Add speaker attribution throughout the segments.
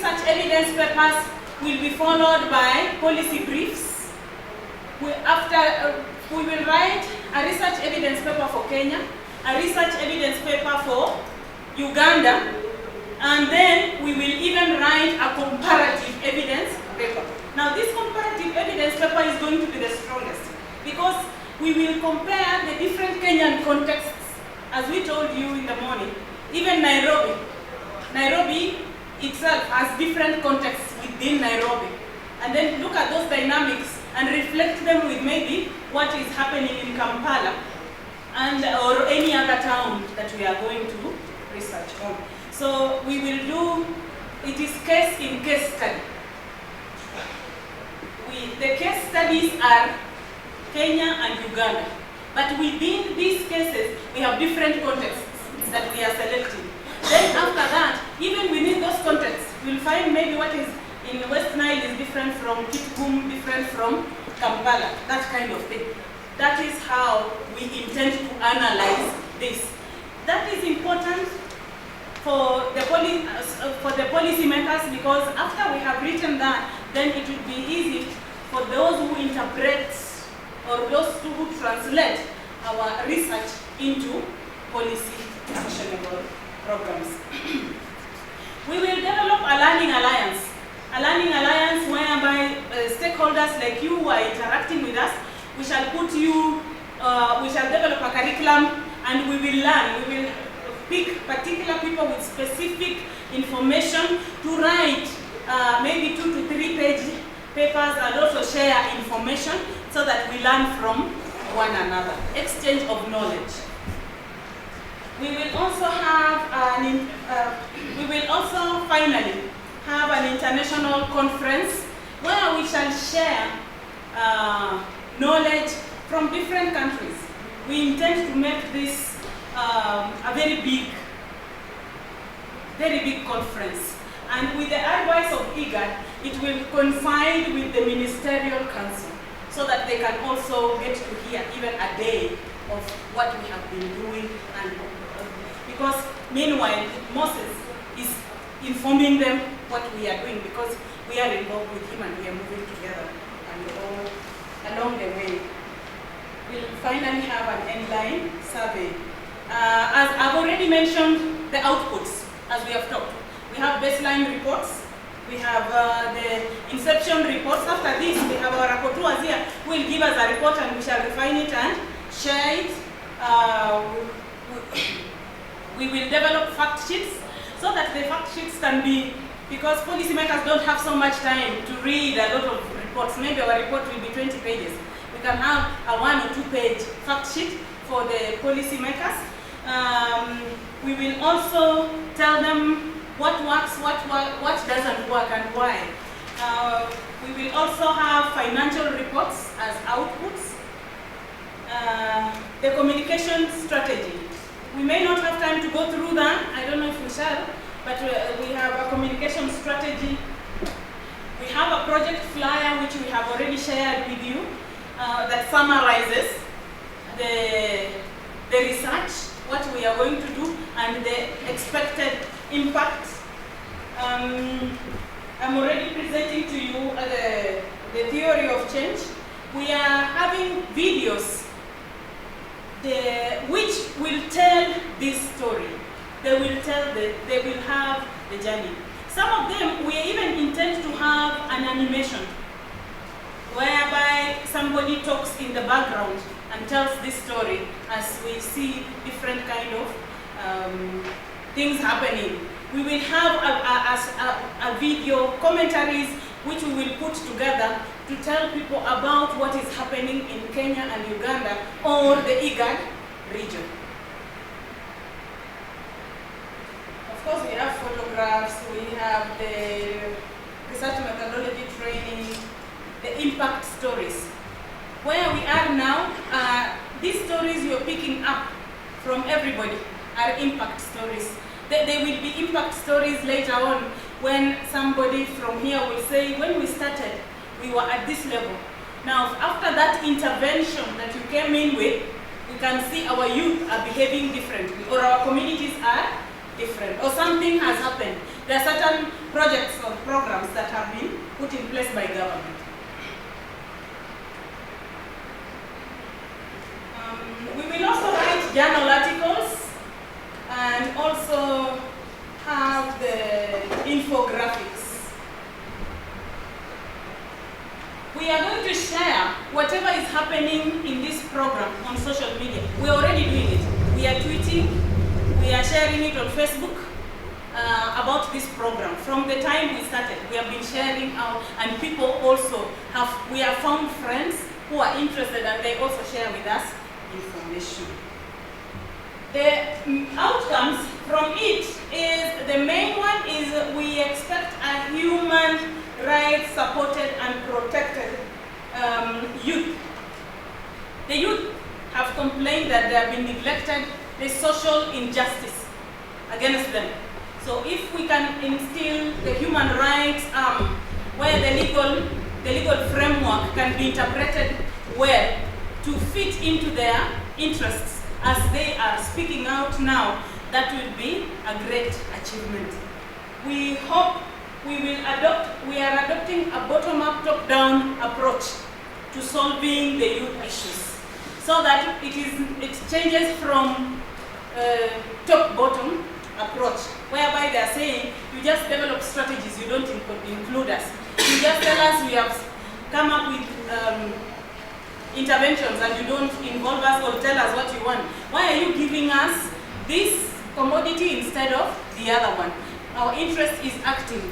Speaker 1: research evidence papers will be followed by policy briefs. We will write a research evidence paper for Kenya, a research evidence paper for Uganda, and then we will even write a comparative evidence paper. Now this comparative evidence paper is going to be the strongest because we will compare the different Kenyan contexts, as we told you in the morning. Even Nairobi. Nairobi itself has different contexts within Nairobi. And then look at those dynamics and reflect them with maybe what is happening in Kampala and or any other town that we are going to research on. So we will do, it is case in case study. The case studies are Kenya and Uganda. But within these cases, we have different contexts that we are selecting. Then after that, even within those contexts, we'll find maybe what is in West Nile is different from Kitgum, different from Kampala, that kind of thing. That is how we intend to analyze this. That is important for the policy makers because after we have written that, then it will be easy for those who interpret or those who translate our research into policy actionable programs. We will develop a learning alliance. A learning alliance whereby stakeholders like you who are interacting with us, we shall put you, we shall develop a curriculum and we will learn. We will pick particular people with specific information to write maybe 2 to 3 page papers and also share information so that we learn from one another. Exchange of knowledge. We will also have we will also finally have an international conference where we shall share knowledge from different countries. We intend to make this a very big conference. And with the advice of IGAD, it will coincide with the Ministerial Council so that they can also get to hear even a day of what we have been doing. And because meanwhile, Moses is informing them what we are doing because we are involved with him and we are moving together and all along the way. We'll finally have an end-line survey. As I've already mentioned, the outputs, as we have talked. We have baseline reports, we have the Inception reports. After this, we have our rapporteurs here who will give us a report and we shall refine it and share it. We will develop fact sheets so that the fact sheets can be, because policymakers don't have so much time to read a lot of reports. Maybe our report will be 20 pages. We can have a 1 or 2 page fact sheet for the policymakers. We will also tell them what works, what doesn't work, and why. We will also have financial reports as outputs. The communication strategy. We may not have time to go through that. I don't know if we shall, but we have a communication strategy. We have a project flyer which we have already shared with you that summarizes the research, what we are going to do, and the expected impact. I'm already presenting to you the theory of change. We are having videos which will tell this story. They will have the journey. Some of them, we even intend to have an animation whereby somebody talks in the background and tells this story as we see different kind of things happening. We will have a video commentaries which we will put together to tell people about what is happening in Kenya and Uganda or the IGAD region. Of course, we have photographs, we have the research methodology training, the impact stories. Where we are now, these stories you're picking up from everybody are impact stories. There will be impact stories later on when somebody from here will say, when we started, we were at this level. Now, after that intervention that you came in with, we can see our youth are behaving differently, or our communities are different, or something has happened. There are certain projects or programs that have been put in place by government. We will also write journal articles and also have the infographics. We are going to share whatever is happening in this program on social media. We are already doing it. We are tweeting, we are sharing it on Facebook about this program. From the time we started, we have been sharing out, and people also we have found friends who are interested and they also share with us information. The outcomes from it is, the main one is we expect a human rights supported and protected youth. The youth have complained that they have been neglected. There's social injustice against them. So if we can instill the human rights where the legal framework can be interpreted well to fit into their interests as they are speaking out now, that will be a great achievement. We hope we are adopting a bottom-up, top-down approach to solving the youth issues, so that it changes from top-bottom approach, whereby they are saying, you just develop strategies, you don't include us. You just tell us we have come up with interventions and you don't involve us or tell us what you want. Why are you giving us this commodity instead of the other one? Our interest is active.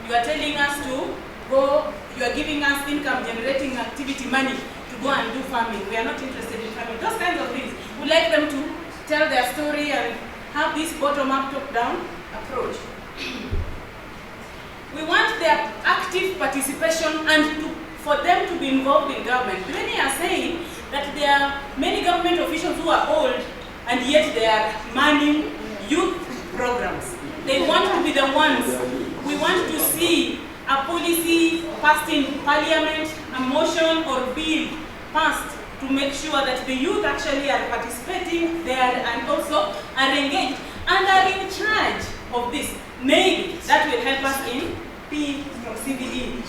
Speaker 1: You are telling us to go, you are giving us income generating activity money to go and do farming. We are not interested in farming. Those kinds of things. We'd like them to tell their story and have this bottom-up, top-down approach. We want their active participation and for them to be involved in government. Many are saying that there are many government officials who are old and yet they are manning youth programs. They want to be the ones. We want to see a policy passed in parliament, a motion or bill passed to make sure that the youth actually are participating there and also are engaged and are in charge of this. Maybe that will help us in CVE.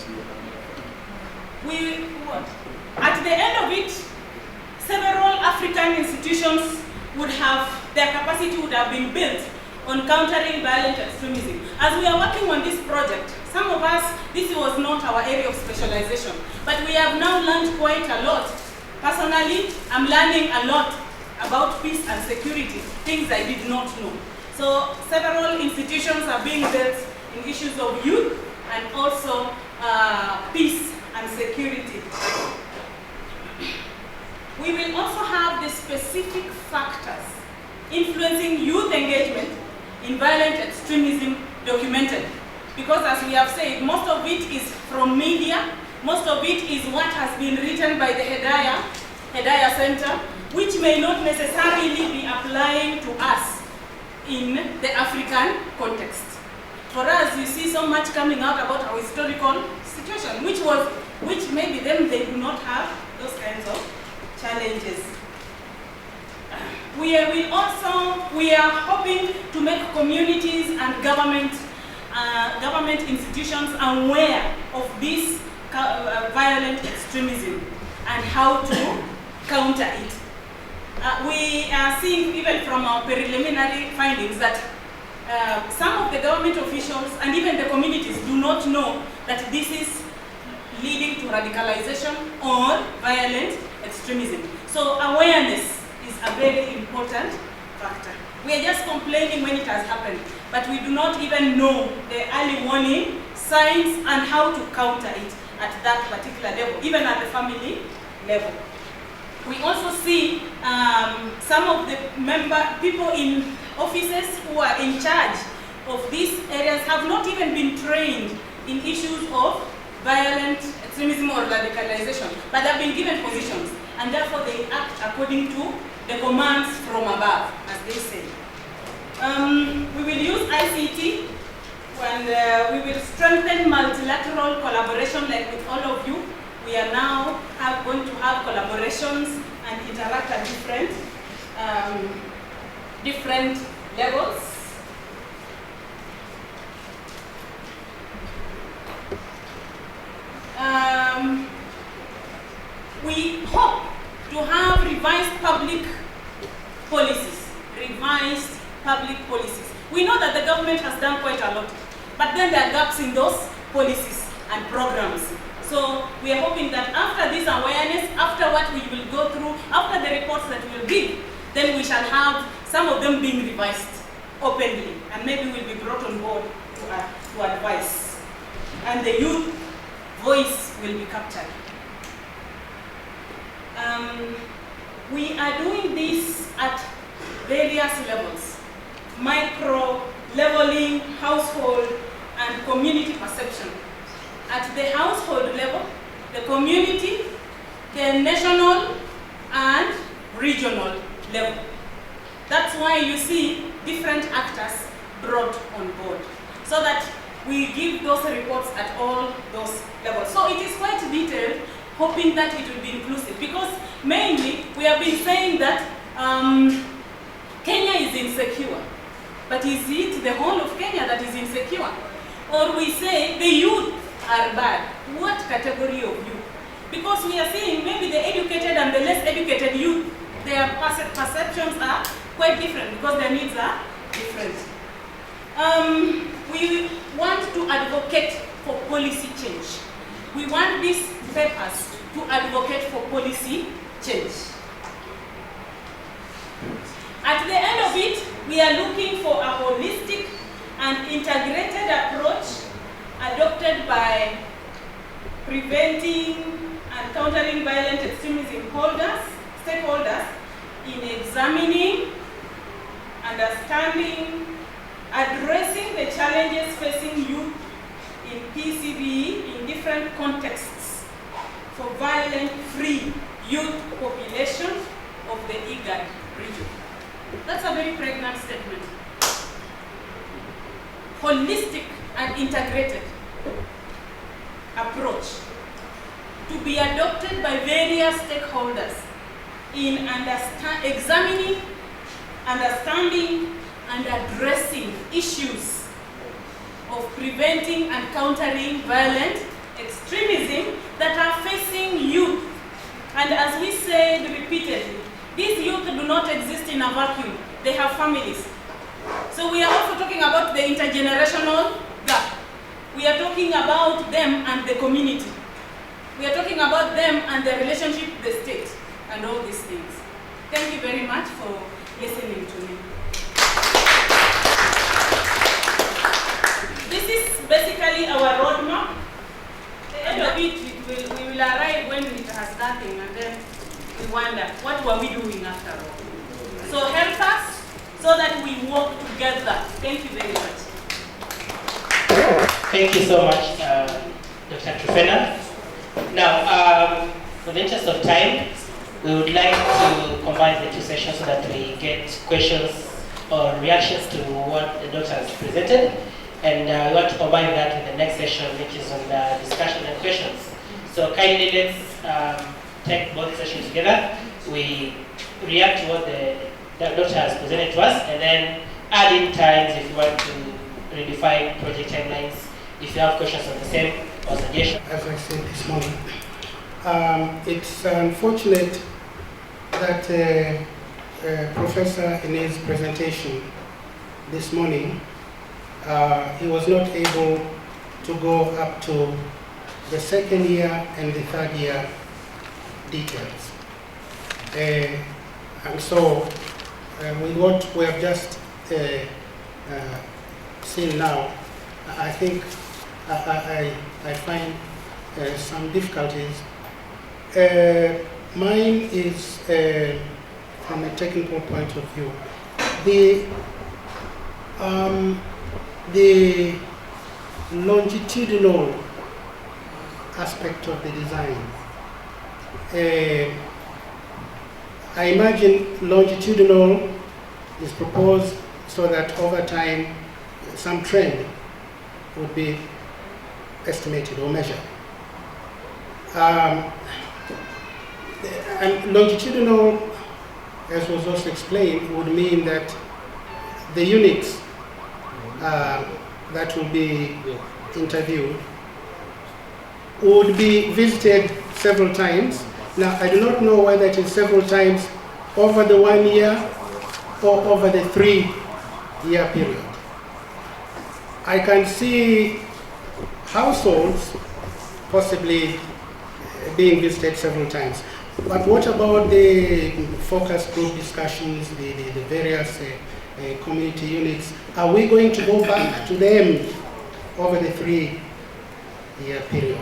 Speaker 1: At the end of it, several African institutions would have, their capacity would have been built on countering violent extremism. As we are working on this project, some of us, this was not our area of specialization, but we have now learned quite a lot. Personally, I'm learning a lot about peace and security, things I did not know. So several institutions are being built in issues of youth and also peace and security. We will also have the specific factors influencing youth engagement in violent extremism documented. Because as we have said, most of it is from media, most of it is what has been written by the Hedaya Center, which may not necessarily be applying to us in the African context. For us, you see so much coming out about our historical situation, which maybe them they do not have those kinds of challenges. We are hoping to make communities and government institutions aware of this violent extremism and how to counter it. We are seeing even from our preliminary findings that some of the government officials and even the communities do not know that this is leading to radicalization or violent extremism. So awareness is a very important factor. We are just complaining when it has happened, but we do not even know the early warning signs and how to counter it at that particular level, even at the family level. We also see some of the people in offices who are in charge of these areas have not even been trained in issues of violent extremism or radicalization, but they have been given positions, and therefore they act according to the commands from above, as they say. We will use ICT, and we will strengthen multilateral collaboration like with all of you. We are now going to have collaborations and interact at different levels. public policies. We know that the government has done quite a lot, but then there are gaps in those policies and programs. So we are hoping that after this awareness, after what we will go through, after the reports that we will give, then we shall have some of them being revised openly, and maybe will be brought on board to advise. And the youth voice will be captured. We are doing this at various levels: micro, leveling, household, and community perception. At the household level, the community, the national, and regional level. That's why you see different actors brought on board, so that we give those reports at all those levels. So it is quite detailed, hoping that it will be inclusive, because mainly we have been saying that Kenya is insecure. But is it the whole of Kenya that is insecure? Or we say the youth are bad. What category of youth? Because we are seeing maybe the educated and the less educated youth, their perceptions are quite different because their needs are different. We want to advocate for policy change. We want these papers to advocate for policy change. At the end of it, we are looking for a holistic and integrated approach adopted by preventing and countering violent extremism stakeholders in examining, understanding, addressing the challenges facing youth in PCVE in different contexts for violent-free youth population of the IGAD region. That's a very pregnant statement. Holistic and integrated approach to be adopted by various stakeholders in examining, understanding, and addressing issues of preventing and countering violent extremism that are facing youth. And as we said repeatedly, these youth do not exist in a vacuum. They have families. So we are also talking about the intergenerational gap. We are talking about them and the community. We are talking about them and their relationship with the state and all these things. Thank you very much for listening to me. This is basically our roadmap. The end of it, we will arrive when it has nothing, and then we wonder, what were we doing after all? So help us so that we work together. Thank you very much.
Speaker 2: Thank you so much, Dr. Trufena. Now, for the interest of time, we would like to combine the two sessions so that we get questions or reactions to what the doctor has presented. And we want to combine that with the next session, which is on the discussion and questions. So kindly let's take both sessions together. We react to what the doctor has presented to us, and then add in times if you want to redefine project timelines, if you have questions on the same or suggestions.
Speaker 3: As I said this morning, it's unfortunate that Professor in his presentation this morning, he was not able to go up to the second year and the third year details. And so, with what we have just seen now, I think I find some difficulties. Mine is from a technical point of view. The longitudinal aspect of the design. I imagine longitudinal is proposed so that over time some trend would be estimated or measured. And longitudinal, as was also explained, would mean that the units that will be interviewed would be visited several times. Now, I do not know whether it is several times over the 1 year or over the 3 year period. I can see households possibly being visited several times. But what about the focus group discussions, the various community units? Are we going to go back to them over the 3-year period?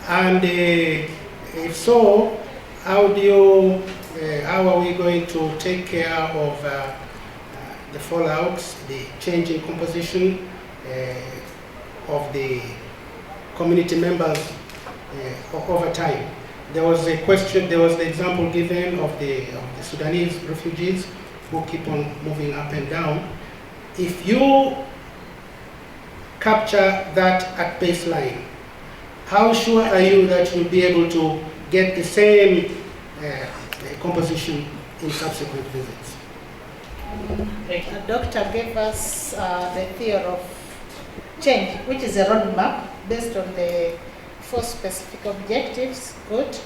Speaker 3: And if so, how are we going to take care of the fallouts, the changing composition of the community members over time? There was a question, there was the example given of the Sudanese refugees who keep on moving up and down. If you capture that at baseline, how sure are you that you'll be able to get the same composition in subsequent visits?
Speaker 4: The doctor gave us the theory of change, which is a roadmap based on the 4 specific objectives. Good.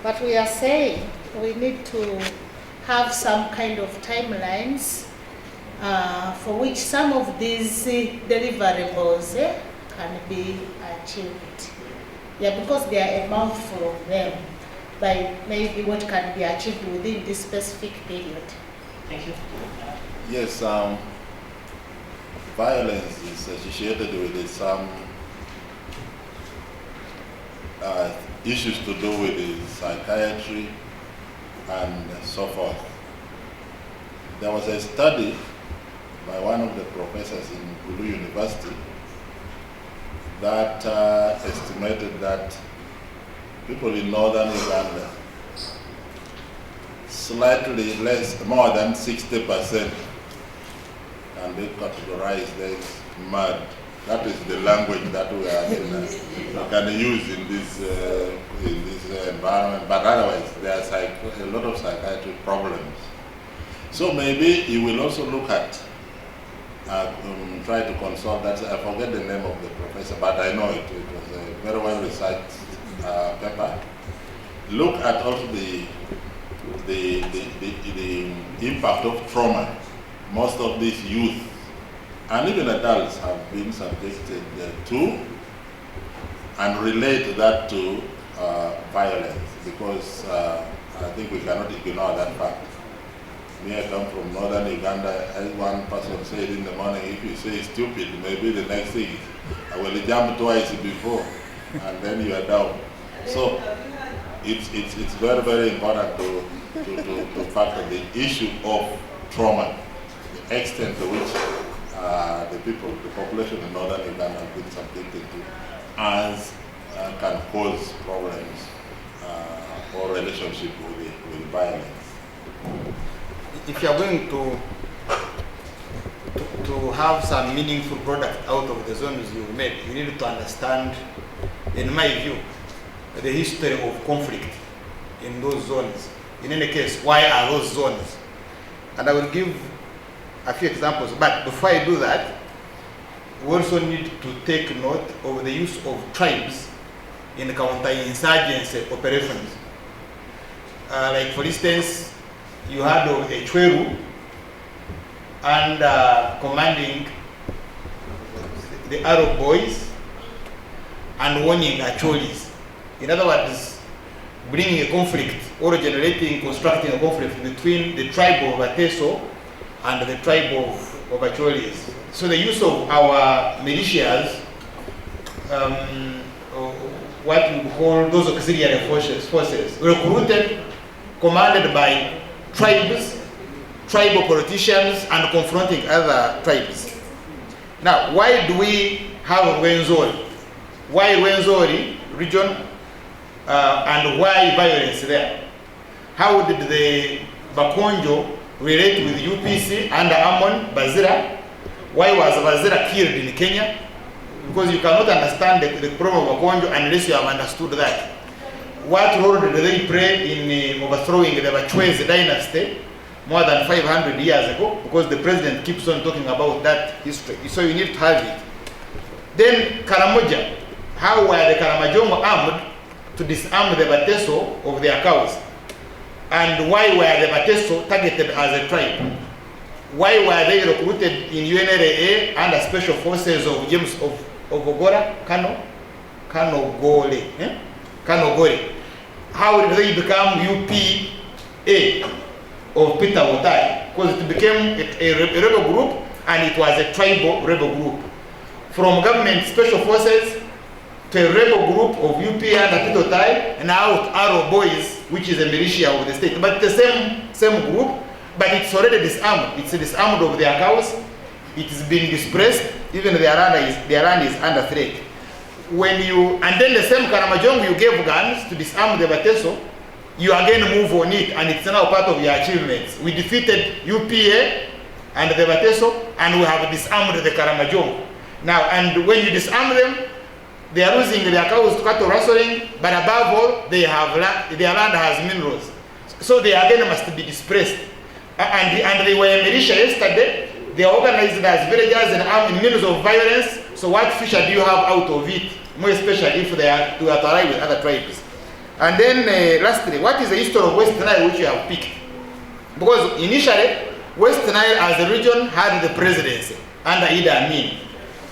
Speaker 4: But we are saying we need to have some kind of timelines for which some of these deliverables can be achieved. Yeah, because there are a mouthful of them by maybe what can be achieved within this specific period.
Speaker 2: Thank you.
Speaker 5: Yes, violence is associated with some issues to do with the psychiatry and so forth. There was a study by one of the professors in Gulu University that estimated that people in northern Uganda, slightly more than 60%, and they categorize as mad. That is the language that we can use in this environment, but otherwise there are a lot of psychiatric problems. So maybe you will also look at, try to consult that. I forget the name of the professor, but I know it was a very well researched paper. Look at also the impact of trauma. Most of these youth and even adults have been subjected to, and relate that to violence, because I think we cannot ignore that fact. Me, I come from northern Uganda. As one person said in the morning, if you say stupid, maybe the next thing is, I will jump twice before, and then you are down. So it's very, very important to factor the issue of trauma, the extent to which the population in northern Uganda have been subjected to, as can cause problems or relationship with violence.
Speaker 6: If you are going to have some meaningful product out of the zones you made, you need to understand, in my view, the history of conflict in those zones. In any case, why are those zones? And I will give a few examples, but before I do that, we also need to take note of the use of tribes in counterinsurgency operations. Like for instance, you had a Chweru and commanding the Arab boys and warning Acholis. In other words, bringing a conflict or constructing a conflict between the tribe of Ateso and the tribe of Acholis. So the use of our militias, what we call those auxiliary forces, recruited, commanded by tribes, tribal politicians, and confronting other tribes. Now, why do we have Rwenzori? Why Rwenzori region, and why violence there? How did the Bakonjo relate with UPC under Amon Bazira? Why was Bazira killed in Kenya? Because you cannot understand the problem of Bakonjo unless you have understood that. What role did they play in overthrowing the Bachwezi dynasty more than 500 years ago? Because the president keeps on talking about that history. So you need to have it. Then Karamoja. How were the Karamajongo armed to disarm the Bateso of their cows? And why were the Bateso targeted as a tribe? Why were they recruited in UNRA under Special Forces of James of Ogora, Kano Gore? How did they become UPA of Peter Wotai? Because it became a rebel group, and it was a tribal rebel group. From government special forces to a rebel group of UPA and Peter Wotai, and now Arrow Boys, which is a militia of the state. But the same group, but it's already disarmed. It's disarmed of their cows. It's been dispersed. Even their land is under threat. And then the same Karamajong, you gave guns to disarm the Bateso, you again move on it, and it's now part of your achievements. We defeated UPA and the Bateso, and we have disarmed the Karamajong. Now, and when you disarm them, they are losing their cows to cattle rustling, but above all, their land has minerals. So they again must be dispersed. And they were a militia yesterday. They are organized as villagers and armed in means of violence. So what future do you have out of it? More especially if they are to ally with other tribes. And then lastly, what is the history of West Nile which you have picked? Because initially, West Nile as a region had the presidency under Idi Amin.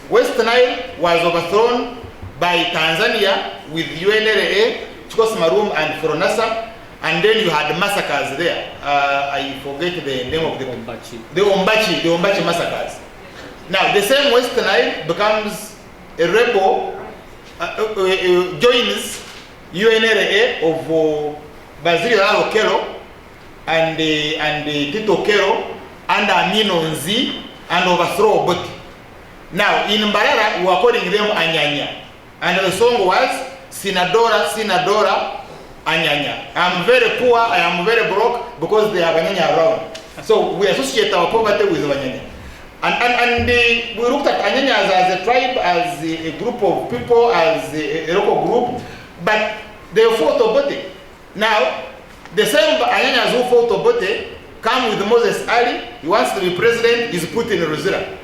Speaker 6: West Nile was overthrown by Tanzania with UNRA, Chikos Marum and Foronasa, and then you had massacres there. I forget the name of the Ombachi massacres. Now the same West Nile becomes a rebel, joins UNRA of Basil Okero and Tito Okero under Aminonzi and overthrow Obote. Now in Mbarara we were calling them Anyanya, and the song was Sinadora, Sinadora, Anyanya. I am very poor, I am very broke because they have Anyanya around. So we associate our poverty with Anyanya. And we looked at Anyanyas as a tribe, as a group of people, as a local group, but they fought Obote. Now, the same Anyanyas who fought Obote come with Moses Ali. He wants to be president, he's put in Ruzira.